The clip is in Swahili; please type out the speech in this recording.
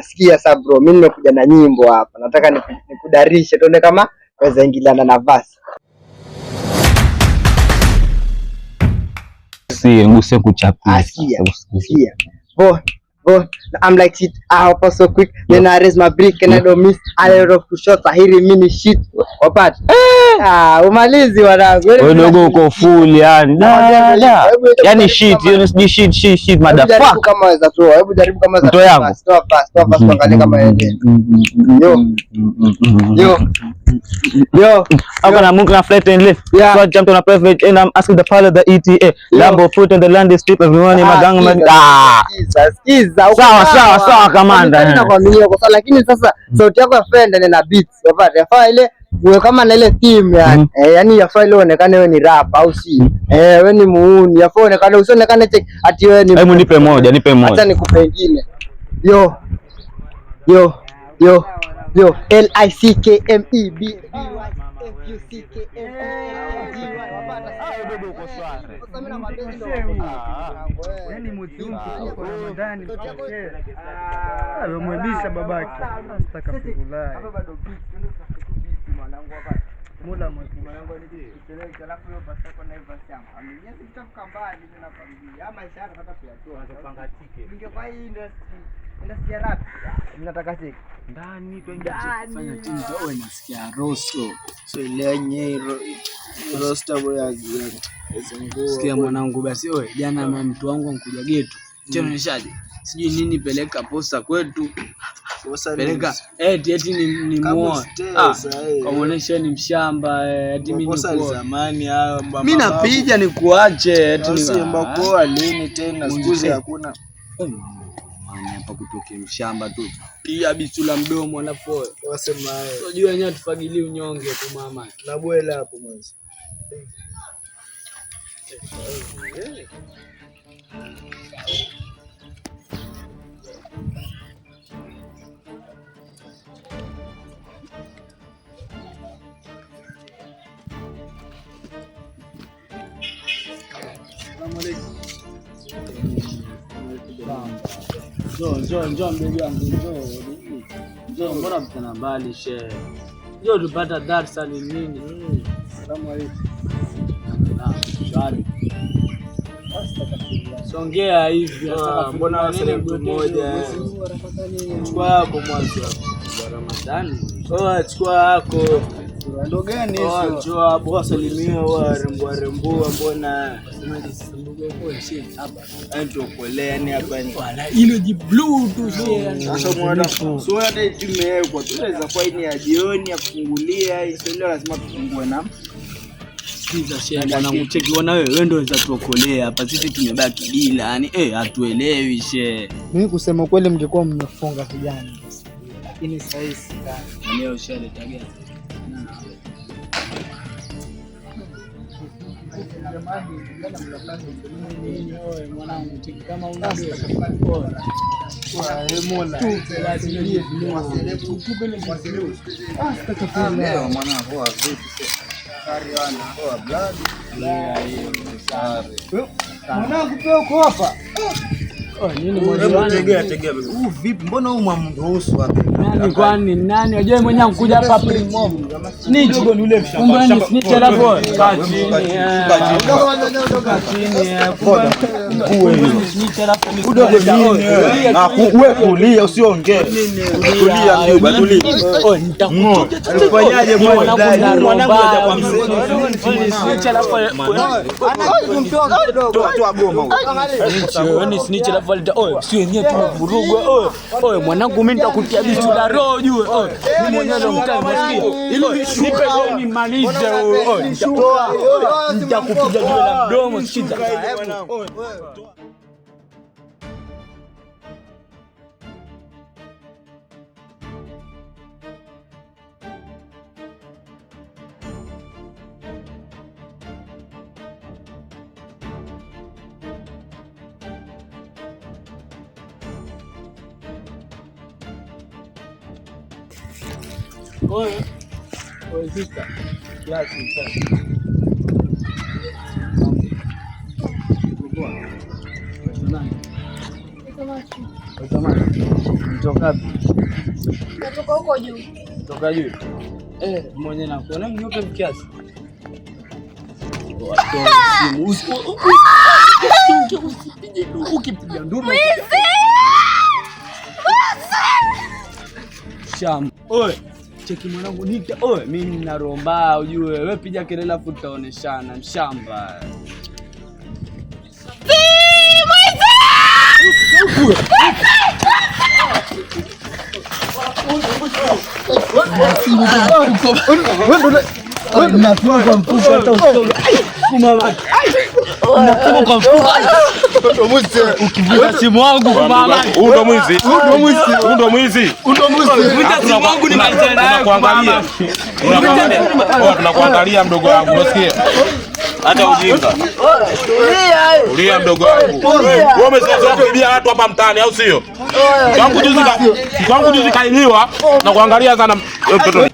Sikia sasa bro, mimi nimekuja na nyimbo hapa. Nataka nikudarishe tuone kama waweza ingiliana na verse. Nguse kuchapa. Sikia. Bo, I'm like shit. I hop so quick. Then I raise my brick and I don't miss. I let off to shot. I hear mini shit. Opat. Umalizi wanangu. Wewe dogo uko full yani. Yani shit, you shit motherfucker. Kama waweza toa. Hebu jaribu kama za. Toa yangu. Toa fast angalia kama yeye. Yo. I'm gonna move na flight and lift. So jump on a private and I'm asking the pilot the ETA. Lambo foot in the land strip everyone in maganga. Sikiza. Sawa kamanda. Ninakwambia kwa sababu lakini sasa sauti yako ya friend na beats. Wapata yafaa ile uwe kama na ile team yani. Yani yafaa ile onekane wewe ni rap au si. Wewe ni muuni. Yafaa onekane usionekane ati wewe ni. Hebu nipe moja. Acha nikupe nyingine. Yo. LICKMEBBYFUCKME. Umebisha babake. Nataka kulala. Mula mwanangu nikichelewa alafu hiyo basi kwa na hivyo shamba. Mimi sitafika mbali mimi nakwambia. Ama ishara hata kuyatoa. Unapanga ticket. Ningekuwa hii industry ya rap. Ninataka ticket. Ndani twende kufanya timu zao inasikia rosto. So ile yenyewe rosto boya ziani. Sikia mwanangu basi wewe jana mtu wangu ankuja getu. Tena nishaje. Sijui nini peleka posta kwetu. Peleka eti ni muoa. Kamuonesha ni mshamba eti mimi posta zamani hayo baba. Mimi napiga nikuache eti ni mbakoa lini tena sikuzi hakuna. Hapa kutoke mshamba tu. Pia bisula mdomo anapoa. Wasema unajua wenyewe tufagilie unyonge tu mama. Na bwela hapo mwanzo. Njoo ndugu yangu njoo mbona mtana mbali she. Njoo tupata darasa ni nini? Salamu alaykum. Shari. Songea hivi mbona wasema mtu mmoja. Chukua yako mwanzo wa Ramadhani. Chukua yako. Ndo gani hizo? Njoo hapo wasalimia warembo mbona ndio kolea ni hapa ni wala hilo ji blue tu share. Sasa mwana so hata timewekwa tunaweza kwa ini ya jioni ya kufungulia hiyo lazima tufungue na sikiza share mwanangu cheki wana wewe ndio unaweza tuokolea hapa sisi tumebaki bila yani hatuelewi share. Mimi kusema kweli mngekuwa mmefunga kijana lakini sasa hivi leo share tagaya mwanangu kama una mwanangu pia uko hapa. Nini tegea vipi mbona huyu mwamruhusu hapa? Nani kwani nani unajua mwenyewe kuja hapa primo ni dogo ni ule mshamba ni snitch hapo kachini na wewe kulia usiongee kulia mjomba tulia nitakufanyaje mwanangu kwa mzee snitch hapo toa goma wewe ni snitch hapo si wenyewe tunavurugwa mwanangu mimi nitakutia bisu la roho jue mimi mwenyewe ndo mtamsikia ili nipe ni malize nitakupiga juu la mdomo sikiza. Oye, sister. Ya, sister. Mtoka wapi? Natoka huko juu. Toka juu. Mmoja na kuona mnyupe kiasi. Ukipiga nduru. Sham. Oe, cheki mwanangu nita. Oe, mimi nina roho mbaya ujue. Wewe piga kelele afu tutaoneshana mshamba. Ukivuta simu wangu mama. Ndo mwizi. Ndo mwizi. Ukivuta simu wangu ni maisha nayo kuangalia. Tunakuangalia mdogo wangu, unasikia? Hata ujinga. Ulia mdogo wangu. Wewe umesikia kuibia watu hapa mtaani au sio? Kwangu juzi kailiwa na kuangalia sana mtoto.